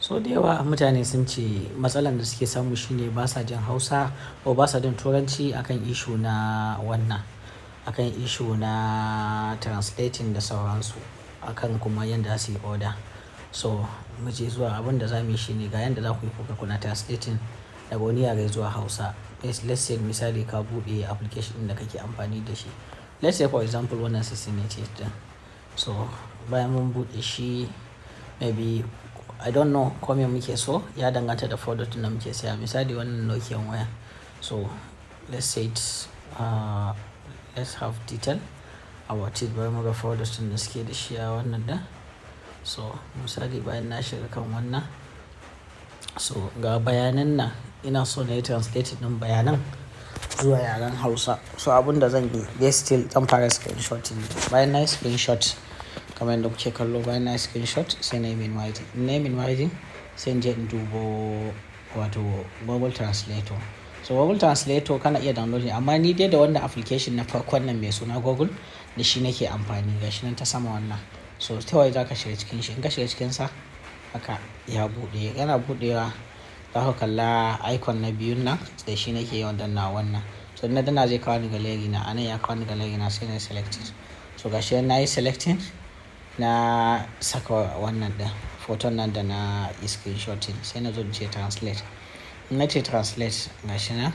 So da yawa mutane sun ce matsalar da suke samu shine ba sa jin Hausa ko ba sa jin Turanci akan issue na wannan, akan issue na translating da sauransu, akan kuma yanda za su yi order. So muke zuwa abin da za mu yi shine ga yanda za ku yi kuka kuna translating daga wani yare zuwa Hausa. Let's say misali ka buɗe application ɗin da kake amfani da shi. Let's say for example wannan 1688 ɗin. So bayan mun buɗe shi maybe I don't know ko me muke so, ya danganta da product ɗin da muke saya. Misali wannan Nokian waya. So let's say let's have detail about it bari muga product ɗin da suke da shi a wannan ɗin. So misali bayan na shiga kan wannan. So ga bayanan nan ina so na yi translating ɗin bayanan zuwa yaren Hausa. So abin da zan yi dai still zan fara screenshotting. Bayan na yi screenshot kamar yadda kuke kallo, bayan na yi screenshot sai na yi minimizing. In na yi minimizing sai in je in dubo wato Google Translator. So Google Translator kana iya downloading amma ni dai da wannan application na farkon nan mai suna Google da shi nake amfani. Ga shi nan ta sama wannan. So ta waye za ka shiga cikin shi. In ka shiga cikinsa haka ya buɗe. Yana buɗewa za ka kalla icon na biyun nan da shi nake yawan danna wannan. So in na danna zai kawo ni gallery na. A nan ya kawo ni gallery na sai na yi selecting. So ga shi nan na yi selecting, na saka wannan ɗin photon nan da na yi screenshotting sai na zo in ce translate. In na ce translate ga shi nan.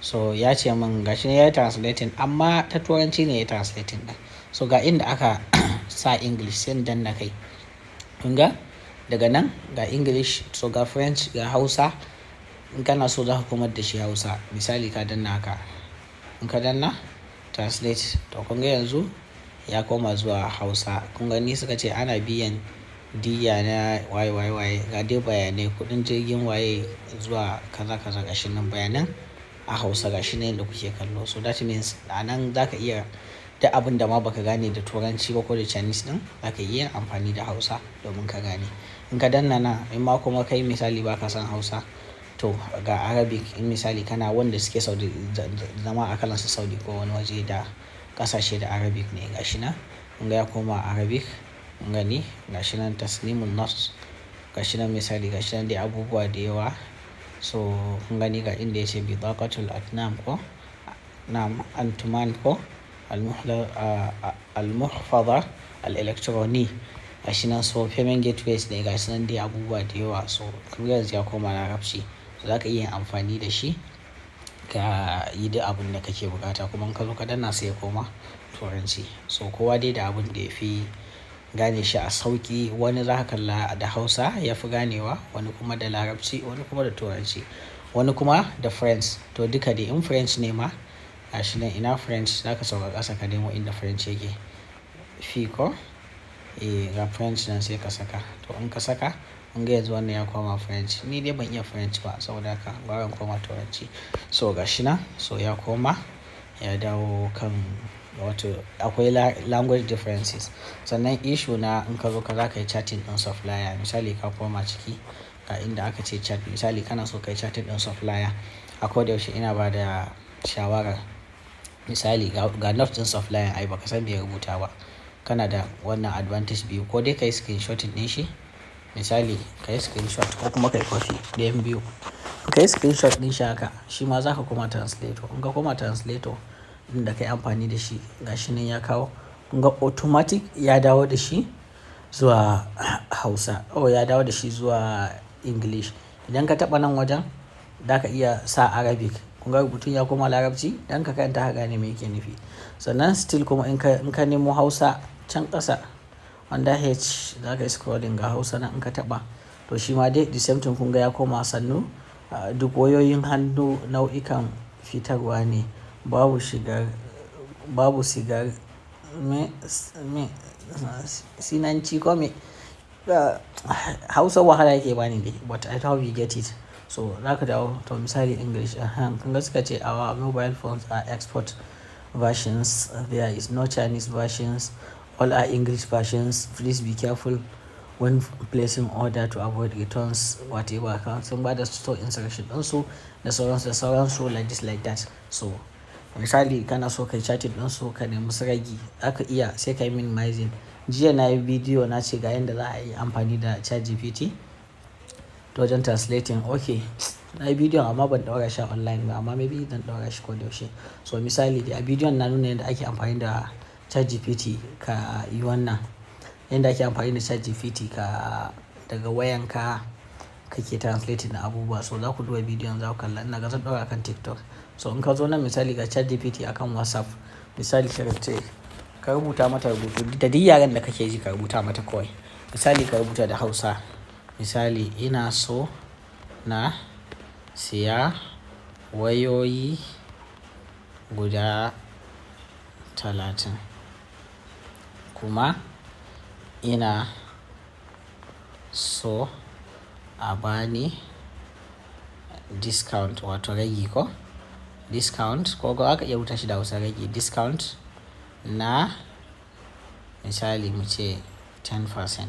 So ya ce min ga shi nan ya yi translating amma ta Turanci ne ya yi translating ɗin. So ga inda aka sa English sai in danna kai. Kun ga? Daga nan ga English, so ga French, ga Hausa. In kana so za ka komar da shi Hausa. Misali ka danna haka. In ka danna translate to kun ga yanzu ya koma zuwa Hausa. Kun gani suka ce ana biyan diyya na waye ga dai bayanai kuɗin jirgin waye zuwa kaza kaza ga shi nan bayanan a Hausa ga shi nan yanda kuke kallo. So that means a nan za ka iya da abin da ma baka gane da Turanci ba ko da Chinese ɗin za ka iya amfani da Hausa domin ka gane. In ka danna nan in ma kuma kai misali ba ka san Hausa to ga Arabic. In misali kana wanda suke Saudi zama a kalansu Saudi ko wani waje da ƙasashe da Arabic ne ga shi nan. Kun ga ya koma Arabic. Kun gani ga shi nan Taslimun Nas. Ga shi nan misali ga shi nan dai abubuwa da yawa. So kun gani ga inda yace Bitaqatul Adnam ko Nam Antuman ko Al-Muhfaza Al-Electroni. Ga shi nan so payment gateways ne ga shi nan dai abubuwa da yawa. So kun ga yanzu ya koma Larabci. So za ka iya amfani da shi ka yi da abin da kake bukata kuma in ka zo ka danna sai ya koma Turanci. So kowa dai da abin da ya fi gane shi a sauƙi. Wani za ka kalla da Hausa ya fi ganewa, wani kuma da Larabci, wani kuma da Turanci, wani kuma da French. To duka dai in French ne ma ga shi nan ina French za ka sauka ƙasa ka nemo inda French yake. Fi ko? Ga French nan sai ka saka. To in ka saka kun ga yanzu wannan ya koma French. Ni dai ban iya French ba saboda haka gwara in koma Turanci. So ga shi nan so ya koma ya dawo kan wato akwai language differences. Sannan issue na in ka zo ka za ka yi chatting ɗin supplier. Misali ka koma ciki ga inda aka ce chat. Misali kana so ka yi chatting ɗin supplier. A ko da yaushe ina ba da shawara. Misali ga note ɗin supplier ai ba ka san me ya rubuta ba. Kana da wannan advantage biyu ko dai ka yi screenshotting ɗin shi. Misali ka yi screenshot ko kuma ka yi copy ɗayan biyu. Ka yi screenshot ɗin shi haka shi ma za ka koma translator. In ka koma translator ɗin da ka yi amfani da shi ga shi nan ya kawo. Kun ga automatic ya dawo da shi zuwa Hausa. Oh ya dawo da shi zuwa English. Idan ka taɓa nan wajen za ka iya sa Arabic. Kun ga rubutun ya koma Larabci dan ka karanta ka gane me yake nufi. Sannan still kuma in ka nemo Hausa can ƙasa under H za ka yi scrolling ga Hausa nan in ka taɓa. To shi ma dai the same thing kun ga ya koma sannu. Duk wayoyin hannu nau'ikan fitarwa ne. Babu shigar Sinanci ko me. Hausa wahala yake bani dai but I hope you get it. So za ka dawo to misali English. Kun ga suka ce our mobile phones are export versions. There is no Chinese versions. All are English versions. Please be careful when placing order to avoid returns whatever. Sun ba da store instruction ɗinsu da sauransu like this like that. So misali kana so ka yi chatting ɗinsu ka nemi su ragi aka iya sai ka yi minimizing. Jiya na yi bidiyo na ce ga yanda za a yi amfani da ChatGPT wajen translating. Okay, na yi bidiyon amma ban ɗaura shi online ba, amma maybe zan ɗaura shi ko da yaushe. So misali a bidiyon na nuna yadda ake amfani da ChatGPT ka yi wannan, yadda ake amfani da ChatGPT ka daga wayanka kake translating na abubuwa. So za ku duba bidiyon za ku kalla, ina ga zan ɗaura kan TikTok. So in ka zo nan misali ga ChatGPT akan WhatsApp, misali ka ce ka rubuta mata rubutu da duk yaren da kake ji ka rubuta mata kawai. Misali ka rubuta da Hausa, misali ina so na siya wayoyi guda 30 kuma ina so a bani discount, wato ragi ko discount, ko aka iya rubuta shi da Hausa ragi, discount na misali mu ce 10%.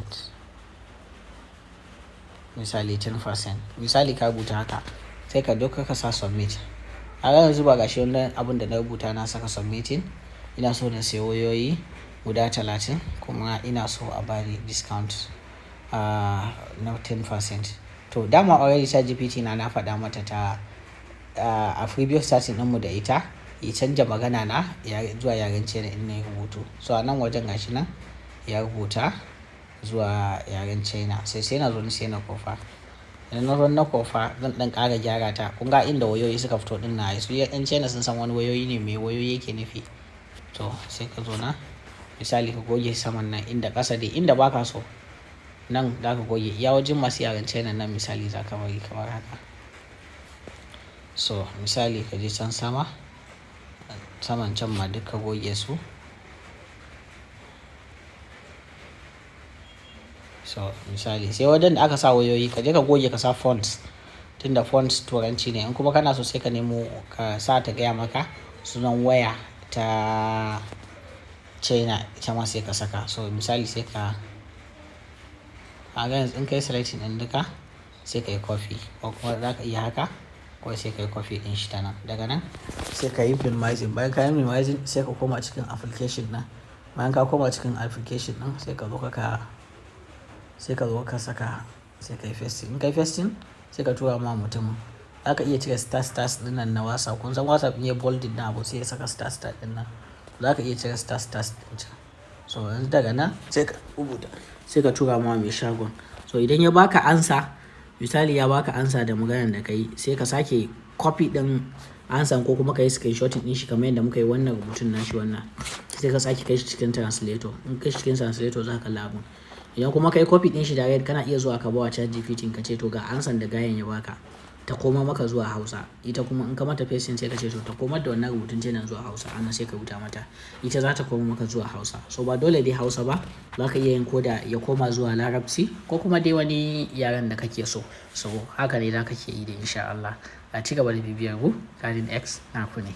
Misali 10%. Misali ka rubuta haka sai ka doka ka sa submit. A yanzu ba gashi wannan abin da na rubuta na saka submitting. Ina so na siya wayoyi guda 30 kuma ina so a bani discount na 10%. To dama already ChatGPT na faɗa mata ta a previous starting ɗinmu da ita ya canja magana na zuwa yaren China in na yi rubutu. So a nan wajen gashi nan ya rubuta zuwa yaren China. Sai na zo ni sai na kofa. Idan na zo na kofa zan ɗan ƙara gyara ta. Kun ga inda wayoyi suka fito ɗin na su yan China sun san wani wayoyi ne mai wayoyi yake nufi. To sai ka zo na misali ka goge saman nan inda ƙasa dai inda baka so nan za ka goge. Ya wajen masu yaren China nan misali za ka bari kamar haka. So misali ka je can saman can ma duk ka goge su. So misali sai wajen da aka sa wayoyi ka je ka goge ka sa fonts, tunda fonts turanci ne. In kuma kana so sai ka nemo ka sa ta gaya maka sunan waya ta China ita ma sai ka saka. So misali sai ka in kai selecting ɗin duka sai ka yi copy, ko kuma za ka iya haka ko sai ka yi copy ɗin shi ta nan. Daga nan sai ka yi minimizing. Bayan ka yi minimizing sai ka koma cikin application ɗin. Bayan ka koma cikin application ɗin sai ka zo ka saka sai ka yi pasting. In ka yi pasting sai ka tura ma mutum. Za ka iya cire stars ɗin nan na WhatsApp. Kun san WhatsApp in yi bolded na abu sai ya saka stars ɗin nan. Za ka iya cire stars ɗin can. So yanzu daga nan sai ka rubuta sai ka tura ma mai shagon. So idan ya baka ansa, misali ya baka ansa da maganar da ka yi, sai ka sake copy ɗin ansan ko kuma ka yi screenshotting ɗin shi kamar yadda muka yi wannan rubutun nashi wannan. Sai ka sake kai shi cikin translator. In kai shi cikin translator za ka kalla abun. Idan kuma ka yi copy ɗin shi direct kana iya zuwa ka bawa ChatGPT ka ce to ga ansan da gayan ya baka ta koma maka zuwa Hausa. Ita kuma in ka mata pasting sai ka ce to ta komar da wannan rubutun China zuwa Hausa. Ana sai ka rubuta mata ita za ta koma maka zuwa Hausa. So ba dole dai Hausa ba, za ka iya yin koda ya koma zuwa Larabci ko kuma dai wani yaren da kake so. So haka ne za ka ke yi da insha Allah. A ci gaba da bibiyar mu, Khalid X na ku ne.